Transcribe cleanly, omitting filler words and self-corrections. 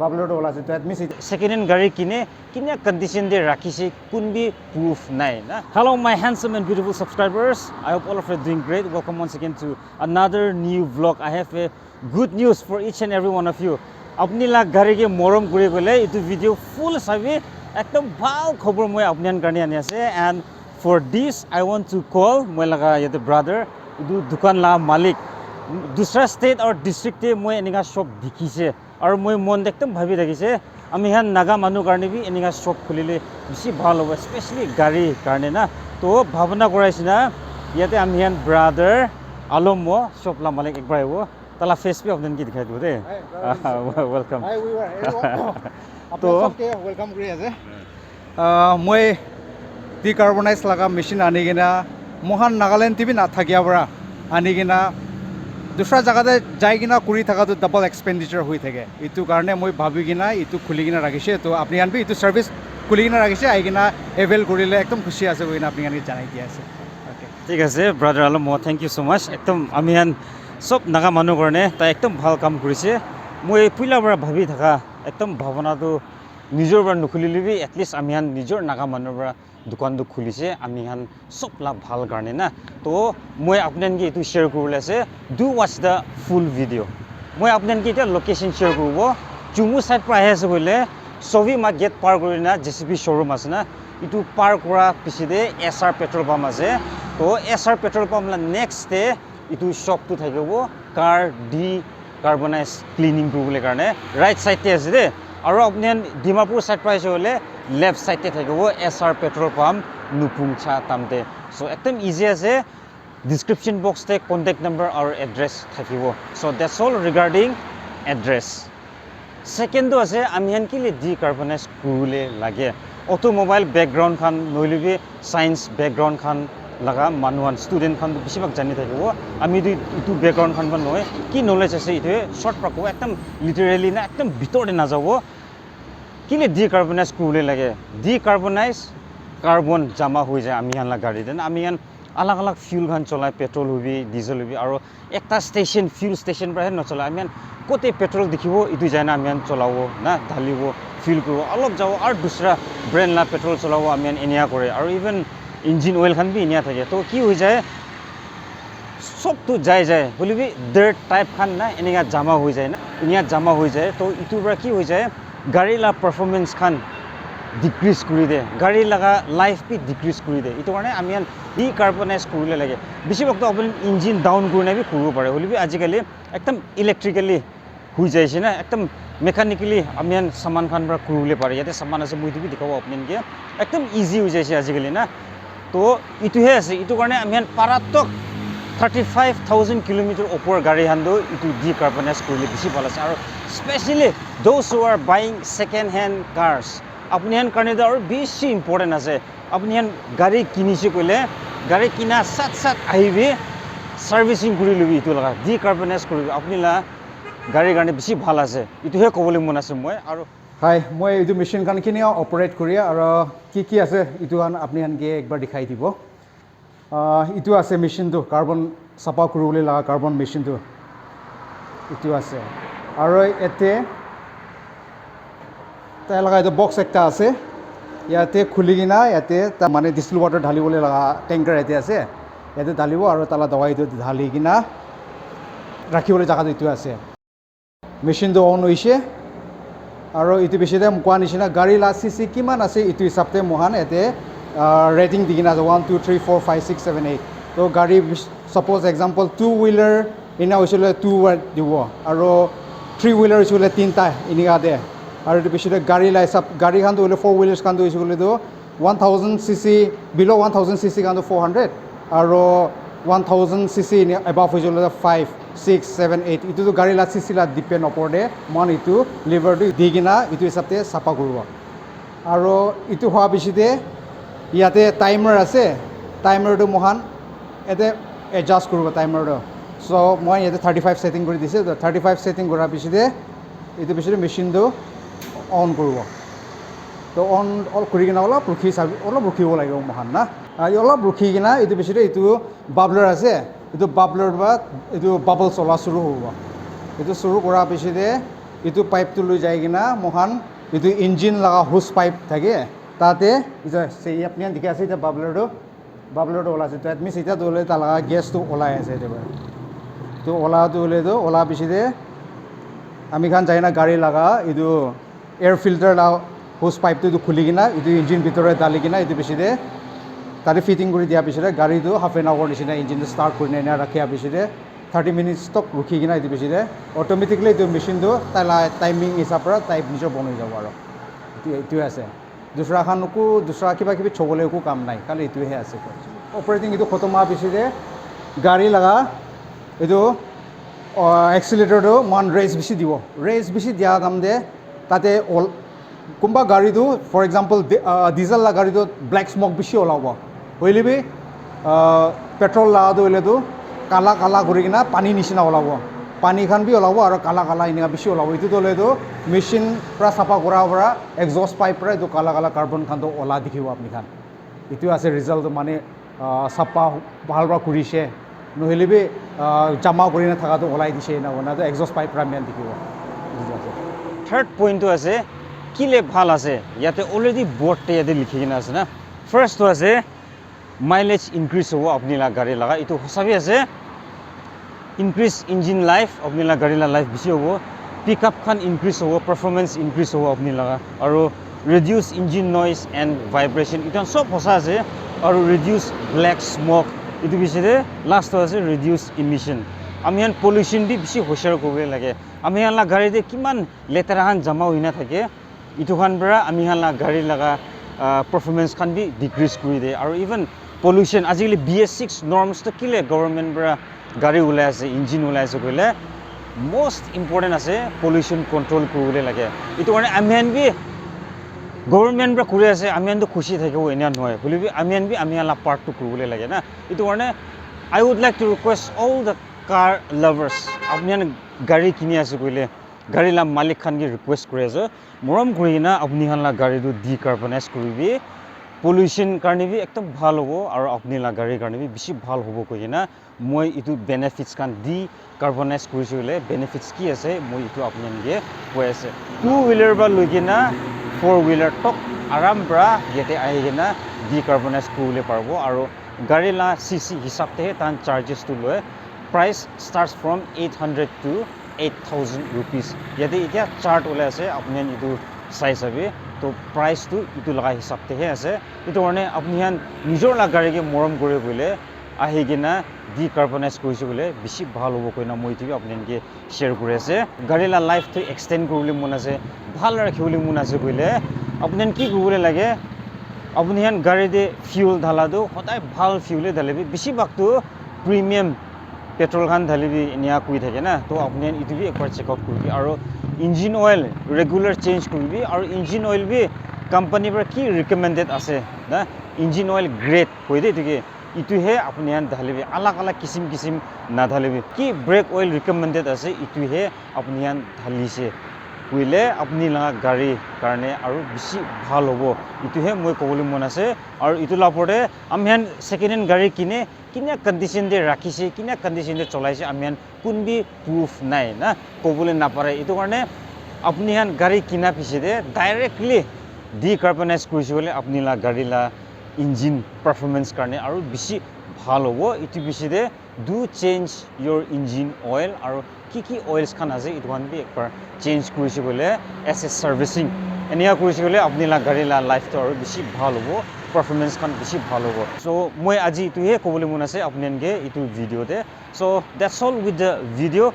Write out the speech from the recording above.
বাবলৰ ওলা আছে তো এডমিছ সেকেন্ড হ্যান্ড গাড়ি কিনে কন্ডিশন দিয়ে রাখিছে কোন বি প্রুফ নাই না hello my handsome and beautiful subscribers I hope all of you are doing great welcome once again to another new vlog I have a good news for each and every one of you আপনি লা গাড়িকে মৰম কৰি গলে এইটো video full চাবি একদম ভাল খবৰ মই আপোনান কাৰণে আনি আছে and for this I want to call মই লাগা ইয়াতে brother এইটো দোকান লা মালিক दूसरा स्टेट और डिस्ट्रिक्ट मैं एनेगा शॉप दिखिसे और मैं मन एकदम भाबी থাকিছে আমি হান নাগা মানুহ কাৰণে বি এনেगा शॉप খুলিলে বেছি ভাল হ'ব স্পেশালি গাড়ী কাৰণে না তো ভাবনা কৰাইছে না ইয়াতে আমি হান ব্ৰাদাৰ আলম শপ লা মালিক একবাৰ আহিব তালা ফেস पे आपन की दिखाई दो दे वेलकम हाय वी वर तो सबके वेलकम কৰি আছে মই ডিকাৰ্বনাইজ লাগা মেশিন আনি কিনা মহান নাগালেণ্ড টিভি না থাকিয়া পৰা আনি কিনা दूसरा जगह जाई किना कुरी थका तो डबल एक्सपेंडिचर हुई थे इतु कारणे मैं भाबी किना इतु खुली किना राखिसे तो अपनी आन भी इतु सर्विस खुली किना राखिसे आई किना एवेल करिले एकदम खुशी আছে কইনা আপনি আনি জানাই দিয়া আছে ওকে ঠিক আছে brother Alam thank you so much একদম আমি আন সব নাগা মানুহ কাৰণে তাই একদম ভাল কাম কৰিছে মই পুইলা পৰা ভাবি থাকা একদম ভাৱনাটো নিজৰ পৰা নুখুলিলিবি এটলিষ্ট আমি আন নিজৰ নাগা মানুহৰ পৰা দোকানটো খুলিছে আমি হান সব লাভ ভাল কাৰণে না তো মই আপোনানকে এটো শেয়াৰ কৰিলে আছে do watch the full video মই আপোনানকে এটা লোকেশন শেয়ার কৰিব চুমু সাইড পৰা আছে বলে সবি মা গেট পাৰ কৰি না JCB Showroom আছে না ইটো পাৰ কৰা পিছতে Essar Petrol পাম্প আছে তো Essar Petrol পাম্প লা নেক্সট ডে ইটো শপটো থাকিব কাৰ ডিকাৰ্বনাইজ ক্লিনিং কৰিবলৈ কাৰণে ৰাইট সাইডতে আছে দে আৰু আপোনান ডিমাপুৰ সাইড পাইছে হলে लेफ्ट साइड पे থাকিব Essar Petrol Pump নুপুংছা তামতে সো একদম ইজি আছে ডিসক্রিপশন বক্স তে কন্টাক্ট নাম্বার আর এড্রেস থাকিব so that's all regarding address second আছে আমি হান কিলে ডিকার্বনাইজ কুলে লাগে অটোমোবাইল ব্যাকগ্রাউন্ড খান নইলিবি সায়েন্স ব্যাকগ্রাউন্ড খান লাগা মানুহান স্টুডেন্ট খান বেছিভাগ জানি থাকিব আমি ইটো ব্যাকগ্রাউন্ড খান নহয় কি নলেজ আছে ইটো শর্ট পাকো একদম লিটারেলি না একদম ভিতরে না যাব কিলে ডিকার্বনাইজ করলে লাগে ডিকার্বনাইজ কার্বন জমা হয়ে যায় আমি হানলা গাড়িতে আমি হান আলাগ আলাগ ফিউল খান চলায় পেট্রোল হবি ডিজেল হবি আর একটা স্টেশন ফিউল স্টেশন পৰা নচলায় আমি হান কতে পেট্রোল দেখিব ইটো যায় না আমি হান চলাব না ঢালিব ফিল করব অলপ যাব আর দুসরা ব্র্যান্ড লা পেট্রোল চলাব আমি হান এনিয়া করে আর ইভেন ইঞ্জিন অয়েল খান বি এনিয়া থাকে তো কি হয়ে যায় সব তো যায় বলিবি ডার্ট টাইপ খান না এনেকা জমা হয়ে যায় না এনিয়া জমা হয়ে যায় তো ইটোর পৰা কি হয়ে যায় গাড়ি লা পাৰফৰমেন্স খান ডিক্ৰিজ কৰে দে গাড়ি লাগা লাইফ भी ডিক্ৰিজ কৰে দে ইটো কাৰণে আমি ডিকাৰ্বনাইজ কৰিলে লাগে বেছিভাগতো আপুনি ইঞ্জিন ডাউন কৰি নাবি কৰিব পাৰে হলিবি আজিকালি একদম ইলেক্ট্ৰিক্যালি হৈ যাইছে না একদম মেকানিক্যালি আমি সামান খান পৰা কৰিলে পাৰে ইয়াতে সামান আছে মই দিবি দেখাব আপোনানকে একদম ইজি হৈ যাইছে আজিকালি না তো ইটোহে আছে ইটো কাৰণে আমি পাৰাতক 35,000 কিলোমিটার ওপর গাড়ি হান্দো ইটো ডিকার্বনাইজ করলে বেশি ভালো আছে আর specially those who are buying second hand cars আপনি হ্যান কারণে আর বেশি ইম্পর্টেন্ট আছে আপনি হ্যান গাড়ি কিনিছে কইলে গাড়ি কিনা সাত আহিবি সার্ভিসিং করে লবি ইটো লাগা ডিকার্বনাইজ করবি আপনি লা গাড়ির কারণে বেশি ভাল আছে ইটোহে কবলে মন আছে মই আর হাই মই এইটো মেশিন কান কিনি অপারেট করি আর কি আছে ইটো আপনি হানকে একবার দেখাই দিব ইটো আছে মেশিনটো কার্বন সাফা কৰিবলৈ লাগা কাৰ্বন মেশিনটো ইটো আছে আৰু এতে তাই লাগা এটা বক্স একটা আছে ইয়াতে খুলি কিনা ইয়াতে মানে ডিষ্টিল ওয়াটার ঢালিবলৈ লাগা ট্যাঙ্কাৰ ইয়াতে আছে ইয়াতে ঢালিব আৰু তালা দৱাইটো ঢালি কিনা ৰাখিবলৈ জাগাটো ইটো আছে মেশিনটো অন হৈছে আৰু ইটো বেছিতে কোৱা নিচিনা গাড়ী লা সিসি কিমান আছে ইটো হিচাপতে মহান ইয়াতে रेटिंग दिखना 1 2 3 4 5 6 7 8 तो गाड़ी सपोज एग्जांपल 2 व्हीलर इना होइसले 2 দিব আৰু 3 व्हीलर होइसले 3টা ইনিগা দে আৰু এটো পিছতে গাড়ী লাই সব গাড়ী খান তো 4 व्हीलर्स খান তো होइसले তো 1000 सीसी बिलो 1000 सीसी খান তো 400 আৰু 1000 सीसी अबव होइसले 5 6 7 8 ইটো তো গাড়ী লা सीसी লা ডিপেন্ড অপৰদে মান ইটো লিভাৰ দিগিনা ইটো হিচাপতে সাফা কৰিব আৰু ইটো হোৱা পিছতে ইয়াতে টাইমাৰ আছে টাইমাৰটো মহান এতে এডজাস্ট কৰিব টাইমাৰটো সো মই ইয়াতে 35 সেটিং কৰি দিছে তো 35 সেটিং কৰাৰ পিছতে এইটো পিছতে মেশিনটো অন কৰিব তো অন অল কৰি কিনা অলপ ৰখিব লাগিব মহান না অলপ ৰখি কিনা এইটো পিছতে এইটো বাবলাৰ আছে এইটো বাবলাৰ বা এইটো বাবল চলা শুৰু হ'ব এইটো শুৰু কৰাৰ পিছতে এইটো পাইপটো লৈ যাই কিনা মহান এইটো ইঞ্জিন লগা হোজ পাইপ থাকে তাতে সেই আপুনি দেখি আছে এতিয়া বাবলাৰটো ওলাইছে তো এট মিনছ এতিয়া দৌলে তাৰ লগা গেছটো ওলাই আছে এতিয়া তো ওলাটো হ'লেতো ওলা পিছতে আমি খান যাই না গাড়ী লগা এইটো এয়াৰ ফিল্টাৰ লগা হোজ পাইপটো এইটো খুলি কিনা এইটো ইঞ্জিন ভিতৰত ঢালি কিনা এইটো পিছতে তাতে ফিটিং কৰি দিয়াৰ পিছতে গাড়ীটো হাফ এন আৱাৰ নিচিনা ইঞ্জিনটো ষ্টাৰ্ট কৰি নাই ৰাখিয়াৰ পিছতে 30 মিনিটছ তক ৰখি কিনা এইটো পিছতে অট'মেটিকলি এইটো মেচিনটো টাইমিং হিচাপে টাইপ নিজৰ বনাই যাব আৰু এইটোৱে আছে দুসৰাখনকো দুসৰা কিবা কিবি থ'বলৈ একো কাম নাই খালি এইটোহে আছে অপাৰেটিং এইটো খতম হোৱাৰ পিছতে গাড়ী লগা এইটো এক্সিলেটৰটো মান ৰেচ বেছি দিব ৰেচ বেছি দিয়া তাৰমানে তাতে কোনোবা গাড়ীটো ফৰ এক্সাম্পল ডিজেল লগা গাড়ীটো ব্লেক স্মক বেছি ওলাব হ'লেবি পেট্ৰল লগাটো হ'লেতো কালা কালা কৰি কিনা পানী নিচিনা ওলাব পানী খান বি ওলাব আৰু কালা কালা এনেকুৱা বেছি ওলাব এইটোতো হ'লেতো মেচিন পৰা চাফা কৰাৰ পৰা এক্সজষ্ট পাইপ পৰা এইটো কালা কালা কাৰ্বন খানটো ওলা দেখিব আপুনি খান এইটো আছে ৰিজাল্ট মানে চাফা ভাল পৰা কৰিছে নহ'লে বি জমা কৰি নাথাকাটো ওলাই দিছে এনেকুৱা এক্সজষ্ট পাইপ পৰা মেইন দেখিব থাৰ্ড পইণ্টটো আছে কিলে ভাল আছে ইয়াতে অলৰেডি বৰ্ডতে ইয়াতে লিখি কিনে আছে না ফাৰ্ষ্টটো আছে মাইলেজ ইনক্ৰিজ হ'ব আপুনি গাড়ী লগা এইটো সঁচাকৈ আছে ইনক্ৰিজ ইঞ্জিন লাইফ আপুনি গাড়ী লাইফ বেছি হ'ব পিক আপ খান ইনক্ৰিজ হ'ব পাৰফৰ্মেঞ্চ ইনক্ৰিজ হ'ব আপুনি লগা আৰু reduce engine noise and vibration এইটো চব সঁচা আছে আৰু ৰিডিউচ ব্লেক স্মক এইটো পিছতে লাষ্টটো আছে ৰিডিউচ ইমিশ্যন আমি ইয়াত পলিউশ্যন দি বেছি হুঁচিয়াৰ কৰিব লাগে আমি ইয়াত গাড়ীতে কিমান লেতেৰাখান জমা হৈ নাথাকে এইটো খান পৰা আমি ইয়াত গাড়ী লগা পাৰফৰ্মেঞ্চ খান বি ডিক্ৰিজ কৰি দিয়ে আৰু ইভেন পলিউশ্যন আজিকালি BS6 নৰ্মছটো কিলে গভৰ্ণমেণ্ট পৰা গাড়ী ওলাই আছে ইঞ্জিন ওলাই আছে কৰিলে মষ্ট ইম্পৰ্টেণ্ট আছে পলিউশ্যন কণ্ট্ৰল কৰিবলৈ লাগে এইটো কাৰণে আমি বি গভৰ্ণমেণ্ট পৰা কৰি আছে আমি খুচি থাকিব এনে নহয় বুলি আমি আমি পাৰ্টটো কৰিবলৈ লাগে না এইটো কাৰণে I would like to request all the car lovers আপুনি গাড়ী কিনি আছে কৰিলে গাড়ী মালিক খান কি ৰিকুৱেষ্ট কৰি আছোঁ মৰম কৰি কিনা আপুনি গাড়ীটো ডিকাৰ্বনাইজ কৰিবি পলিউশ্যন কাৰণে বি একদম ভাল হ'ব আৰু আপুনি গাড়ীৰ কাৰণে বি বেছি ভাল হ'ব কৈ কিনা মই এইটো বেনিফিটছ খান ডিকাৰ্বনাইজ কৰিছোঁ হ'লে বেনিফিটছ কি আছে মই এইটো আপোনালোকে কৈ আছে 2 হুইলাৰ পৰা লৈ কিনা 4 হুইলাৰ টক আৰাম পৰা ইয়াতে আহি কিনা ডিকাৰ্বনাইজ কৰিবলৈ পাৰিব আৰু গাড়ী CC হিচাপতেহে তাৰ চাৰ্জেছটো লয় price starts from 800 to 8,000 rupees ইয়াতে এতিয়া চাৰ্ট ওলাই আছে আপুনি এইটো চাই চাবি তো প্ৰাইচটো এইটো লগা হিচাপতেহে আছে এইটো কাৰণে আপুনি নিজৰ গাড়ীকে মৰম কৰি বোলে আহি কিনা ডিকাৰ্বনাইজ কৰিছোঁ বোলে বেছি ভাল হ'ব কৈ না মই এইটো আপোনালোকে শ্বেয়াৰ কৰি আছে গাড়ী লাইফটো এক্সটেণ্ড কৰিবলৈ মন আছে ভাল ৰাখিবলৈ মন আছে কৈলে আপুনি কি কৰিবলৈ লাগে আপুনি গাড়ীতে ফিউল ঢালাটো সদায় ভাল ফিউলে ঢালিবি বেছিভাগটো প্ৰিমিয়াম পেট্ৰল খান ঢালিবি এনেকুৱা কৰি থাকে না তো আপুনি এইটো বি একবাৰ চেক আউট কৰিবি আৰু ইঞ্জিন অইল ৰেগুলাৰ চেঞ্জ কৰিবি আৰু ইঞ্জিন অইল বি কোম্পানীৰ পৰা কি ৰিকমেণ্ডেড আছে না ইঞ্জিন অইল গ্ৰেড কৈ দেই এইটোকে ইটোহে আপুনি ঢালিবি আলাগ আলাগ কিচিম নাঢালিবি কি ব্ৰেক অইল ৰিকমেণ্ডেড আছে ইটোহে আপুনি ঢালিছে কৰিলে আপুনি গাড়ীৰ কাৰণে আৰু বেছি ভাল হ'ব ইটোহে মই ক'বলৈ মন আছে আৰু ইটো লাভতে আমি ছেকেণ্ড হেণ্ড গাড়ী কিনে কণ্ডিশ্যনতে ৰাখিছে কণ্ডিশ্যনতে চলাইছে আমি কোনবি প্ৰুফ নাই না ক'বলৈ নাপাৰে এইটো কাৰণে আপুনি গাড়ী কিনা পিছতে ডাইৰেক্টলি ডিকাৰ্বনাইজ কৰিছে বোলে আপুনি গাড়ী ইঞ্জিন পাৰফৰ্মেঞ্চ কাৰণে আৰু বেছি ভাল হ'ব এইটো পিছতে do change your engine oil আৰু কি অইলছ খান আছে এইটো খান বি একবাৰ চেঞ্জ কৰিছে বোলে এছ ছাৰ্ভিচিং এনেকুৱা কৰিছে বোলে আপুনি গাড়ী লাইফটো আৰু বেছি ভাল হ'ব পাৰফৰ্মেঞ্চ খান বেছি ভাল হ'ব চ' মই আজি এইটোহে ক'বলৈ মন আছে আপোনালোকে এইটো ভিডিঅ'তে so' that's all with the video'